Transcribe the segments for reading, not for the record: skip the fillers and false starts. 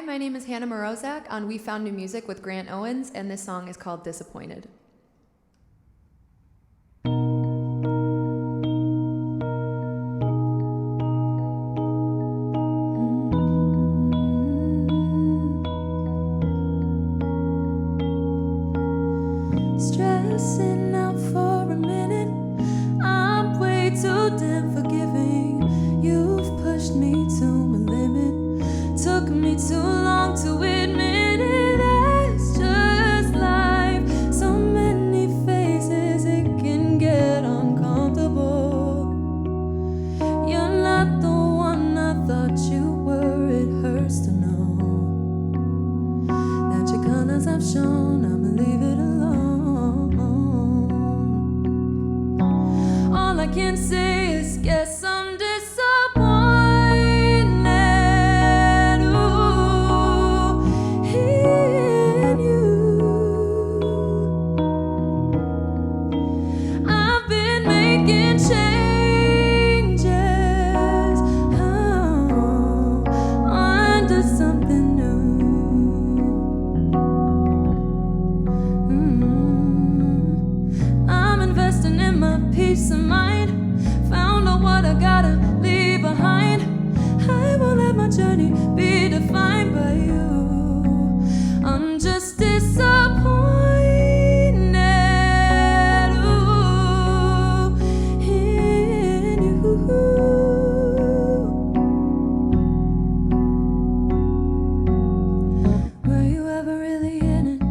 Hi, my name is Hannah Mrozak on We Found New Music with Grant Owens, and this song is called Disappointed. Stressing out for a minute, I'm way too damn forgiving. You've pushed me to my limit, took me too long to admit it. That's just life. So many faces, it can get uncomfortable. You're not the one I thought you were. It hurts to know that your colors have shown. I'ma leave it alone. All I can say is guess I'm disappointed. Ooh, in you. I've been making changes, under something new. I'm investing in my peace of mind. Found out what I gotta leave behind. I won't let my journey be defined by you. I'm just disappointed. Ooh, in you. Were you ever really in it?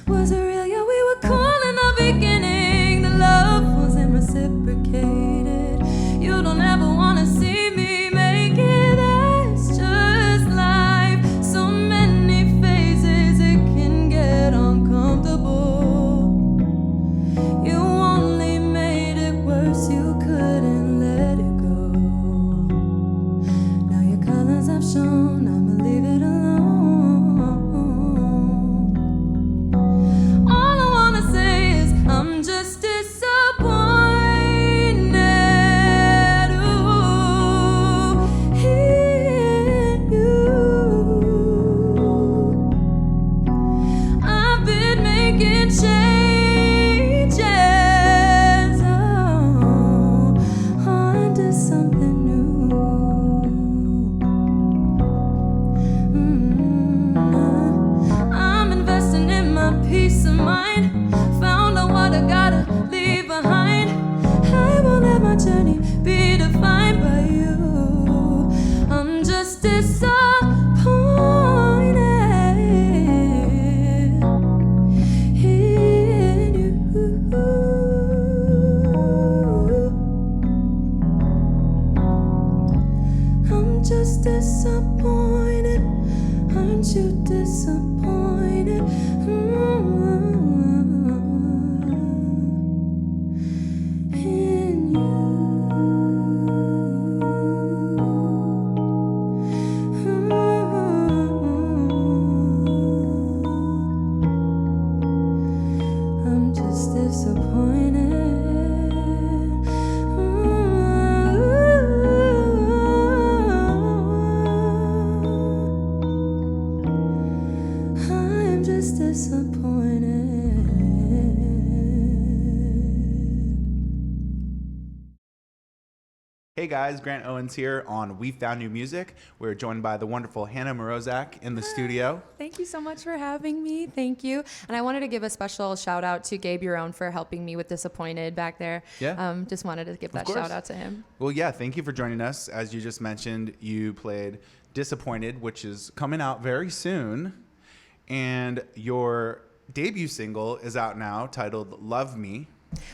Was it real? Yeah, we were cool in the beginning. The love wasn't reciprocated. You don't ever wanna see me make it. That's just life. So many phases, it can get uncomfortable. You only made it worse. You couldn't let it go. Now your colors have shown. I'ma leave it alone. All I wanna say is I'm just disappointed. Ooh, in you. I've been making changes, onto something new. I'm investing in my peace of mind. Found out what I gotta leave behind. I won't let my journey be defined by you. I'm just disappointed in you. I'm just disappointed. Aren't you disappointed? In you. I'm just disappointed. I'm just disappointed. Hey guys, Grant Owens here on We Found New Music. We're joined by the wonderful Hannah Mrozak in the studio. Thank you so much for having me. Thank you. And I wanted to give a special shout out to Gabe Urone for helping me with Disappointed back there. Yeah. Just wanted to give that course. shout out to him. Well, yeah, thank you for joining us. As you just mentioned, you played Disappointed, which is coming out very soon. And your debut single is out now titled Love Me.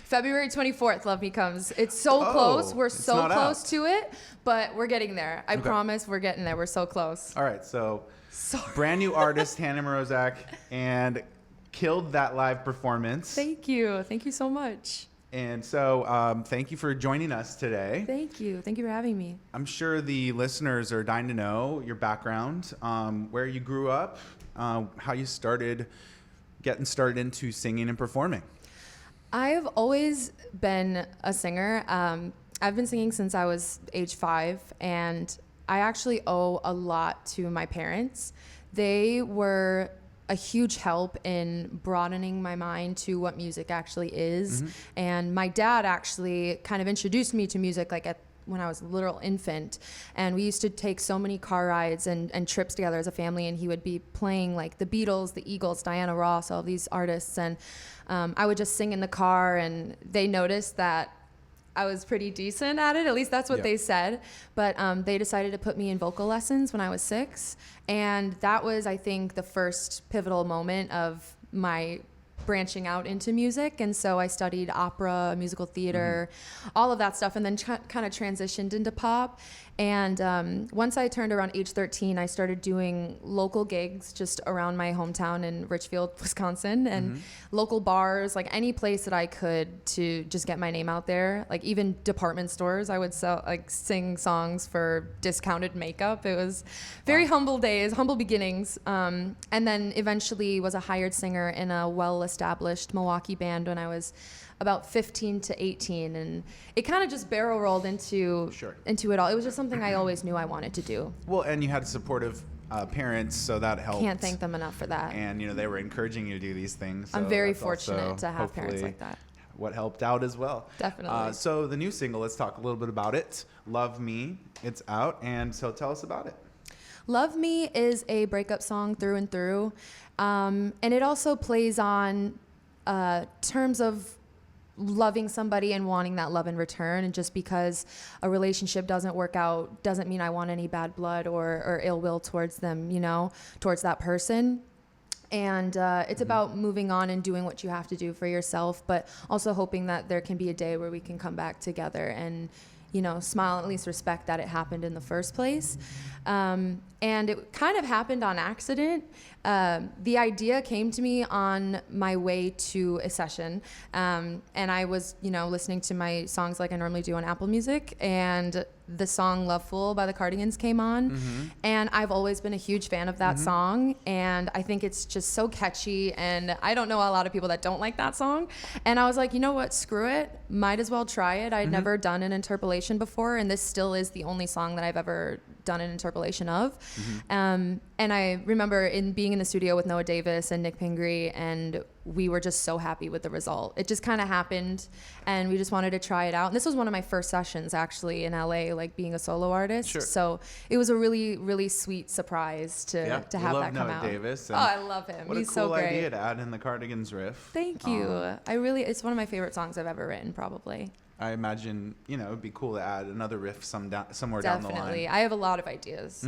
February 24th, Love Me Comes. It's so close. We're it's so not close out. to it, but we're getting there. I Okay. promise we're getting there. We're so close. All right, so Sorry. brand new artist Hannah Mrozak, and killed that live performance. Thank you. Thank you so much. And so thank you for joining us today. Thank you. Thank you for having me. I'm sure the listeners are dying to know your background, where you grew up, how you started getting started into singing and performing. I've always been a singer. I've been singing since I was age 5, and I actually owe a lot to my parents. They were a huge help in broadening my mind to what music actually is. And my dad actually kind of introduced me to music like when I was a literal infant, and we used to take so many car rides and trips together as a family, and he would be playing like the Beatles, the Eagles, Diana Ross, all these artists, and I would just sing in the car, and they noticed that I was pretty decent at it. At least that's what they said. But they decided to put me in vocal lessons when I was 6, and that was, I think, the first pivotal moment of my branching out into music. And so I studied opera, musical theater, all of that stuff, and then kind of transitioned into pop. And once I turned around age 13, I started doing local gigs just around my hometown in Richfield, Wisconsin, and local bars, like any place that I could to just get my name out there. Like even department stores, I would sing songs for discounted makeup. It was very humble days, humble beginnings. And then eventually was a hired singer in a well-established Milwaukee band when I was about 15 to 18, and it kind of just barrel rolled into it all. It was just something I always knew I wanted to do. Well, and you had supportive parents, so that helped. Can't thank them enough for that. And they were encouraging you to do these things. So I'm very that's fortunate to have parents like that. What helped out as well. Definitely. So the new single, let's talk a little bit about it. Love Me, it's out, and so tell us about it. Love Me is a breakup song through and through, and it also plays on terms of loving somebody and wanting that love in return. And just because a relationship doesn't work out doesn't mean I want any bad blood or ill will towards them, towards that person. And it's about moving on and doing what you have to do for yourself, but also hoping that there can be a day where we can come back together and smile and at least respect that it happened in the first place. And it kind of happened on accident. The idea came to me on my way to a session. And I was, listening to my songs like I normally do on Apple Music, and the song Love Fool by the Cardigans came on. And I've always been a huge fan of that song. And I think it's just so catchy. And I don't know a lot of people that don't like that song. And I was like, you know what? Screw it. Might as well try it. I'd never done an interpolation before. And this still is the only song that I've ever done an interpolation of. And I remember being in the studio with Noah Davis and Nick Pingree, and we were just so happy with the result. It just kind of happened, and we just wanted to try it out. And this was one of my first sessions actually in LA, like being a solo artist. Sure. So it was a really, really sweet surprise to have that come Noah out. Davis. Oh, I love him. What He's a cool so great. idea to add in the Cardigans riff. Thank you. It's one of my favorite songs I've ever written, probably. I imagine, it'd be cool to add another riff somewhere down the line. Definitely. I have a lot of ideas,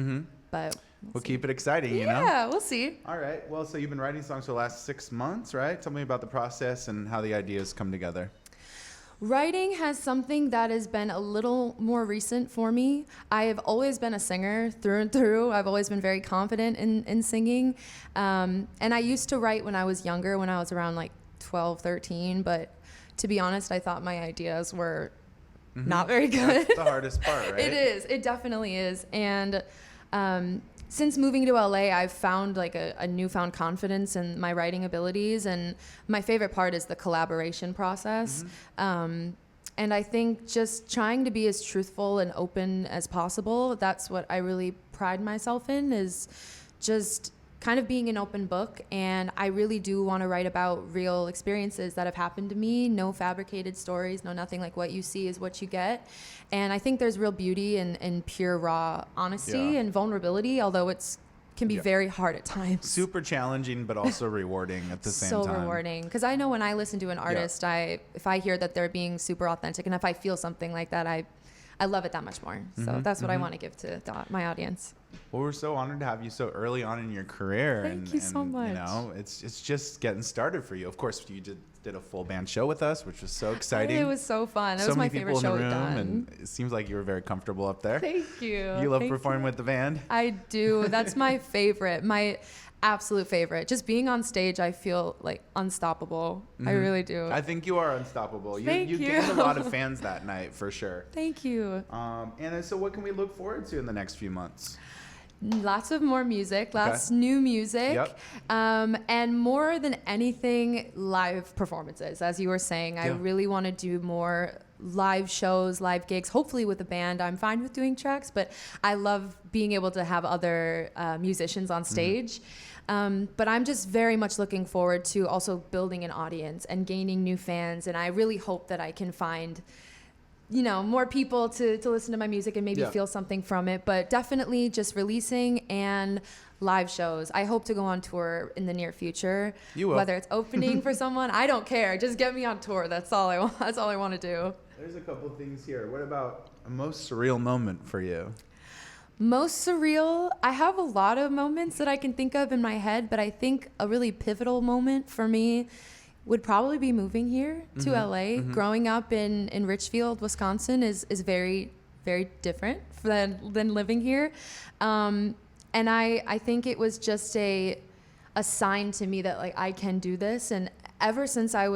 but we'll keep it exciting, Yeah, we'll see. All right. Well, so you've been writing songs for the last 6 months, right? Tell me about the process and how the ideas come together. Writing has something that has been a little more recent for me. I have always been a singer through and through. I've always been very confident in singing. And I used to write when I was younger, when I was around like 12, 13. But to be honest, I thought my ideas were not very good. That's the hardest part, right? It is. It definitely is. And since moving to LA, I've found like a newfound confidence in my writing abilities, and my favorite part is the collaboration process. And I think just trying to be as truthful and open as possible, that's what I really pride myself in, is just kind of being an open book. And I really do want to write about real experiences that have happened to me. No fabricated stories, no nothing. Like what you see is what you get. And I think there's real beauty in pure raw honesty and vulnerability, although can be very hard at times. Super challenging, but also rewarding at the same time. So rewarding. Because I know when I listen to an artist, if I hear that they're being super authentic, and if I feel something like that, I love it that much more. So that's what I want to give to my audience. Well, we're so honored to have you so early on in your career. Thank you so much. It's just getting started for you. Of course, you did a full band show with us, which was so exciting. It was so fun. That was my favorite show we've done. And it seems like you were very comfortable up there. Thank you. You love performing with the band? I do. That's my favorite. My absolute favorite. Just being on stage, I feel like unstoppable. I really do. I think you are unstoppable. You gained a lot of fans that night for sure. Thank you. And so what can we look forward to in the next few months? Lots of more music, lots new music, Yep. and more than anything, live performances. As you were saying, I Yeah. really want to do more live shows, live gigs, hopefully with a band. I'm fine with doing tracks, but I love being able to have other musicians on stage. But I'm just very much looking forward to also building an audience and gaining new fans. And I really hope that I can find, more people to listen to my music and maybe Yeah. feel something from it. But definitely just releasing and live shows. I hope to go on tour in the near future. You will. Whether it's opening for someone, I don't care. Just get me on tour. That's all I want. That's all I want to do. There's a couple things here. What about a most surreal moment for you? Most surreal, I have a lot of moments that I can think of in my head, but I think a really pivotal moment for me would probably be moving here to LA. Growing up in Richfield, Wisconsin is very, very different than living here. And I think it was just a sign to me that like I can do this. And ever since I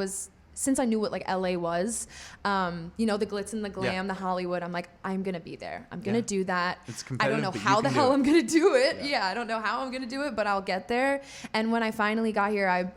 knew what like LA was, the glitz and the glam, the Hollywood, I'm like, I'm gonna be there. I'm gonna do that. It's I competitive, don't know but you how the can do hell it. I'm gonna do it. Yeah. Yeah, I don't know how I'm gonna do it, but I'll get there. And when I finally got here,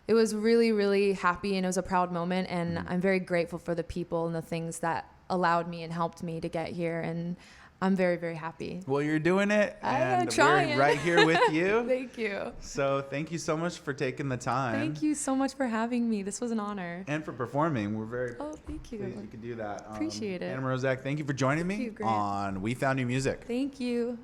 it was really, really happy, and it was a proud moment. And I'm very grateful for the people and the things that allowed me and helped me to get here. And I'm very, very happy. Well, you're doing it, I'm and trying. we're right here with you. Thank you. So thank you so much for taking the time. Thank you so much for having me. This was an honor. And for performing. We're very Oh, thank you. pleased you could do that. Appreciate it. Anna Mrozak, thank you for joining me you, Grant. on We Found New Music. Thank you.